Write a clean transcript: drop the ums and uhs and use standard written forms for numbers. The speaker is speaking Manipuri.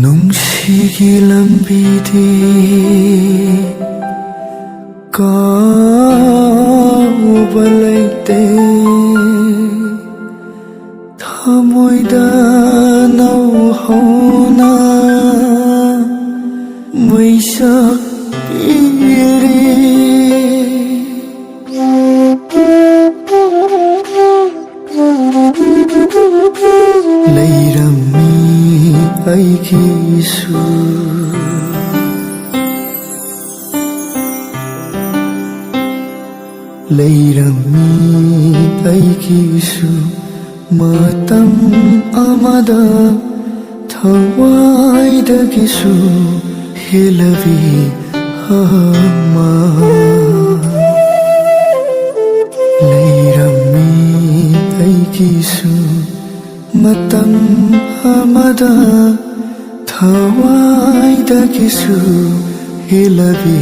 ꯅꯨꯡꯁꯤꯒꯤ ꯂꯝꯕꯤꯗꯤ ꯀꯥꯎꯕ ꯂꯩꯇꯦ ꯊꯃꯣꯏꯗ ꯅꯧꯍꯧꯅ ꯃꯩꯁꯛ ꯄꯤꯔꯤ ꯂꯩꯔꯝꯃꯤ ꯑꯩꯒꯤꯁꯨ ꯂꯩꯔꯝꯃꯤ ꯑꯩꯒꯤꯁꯨ ꯃꯇꯝ ꯑꯃꯗ ꯊꯋꯥꯏꯗꯒꯤꯁꯨ ꯍꯦꯜꯂꯕꯤ ꯑꯃ ꯂꯩꯔꯝꯃꯤ ꯑꯩꯒꯤꯁꯨ ꯃꯇꯝ ꯑꯃꯗ ꯊꯋꯥꯏꯗꯒꯤꯁꯨ ꯍꯦꯜꯂꯕꯤ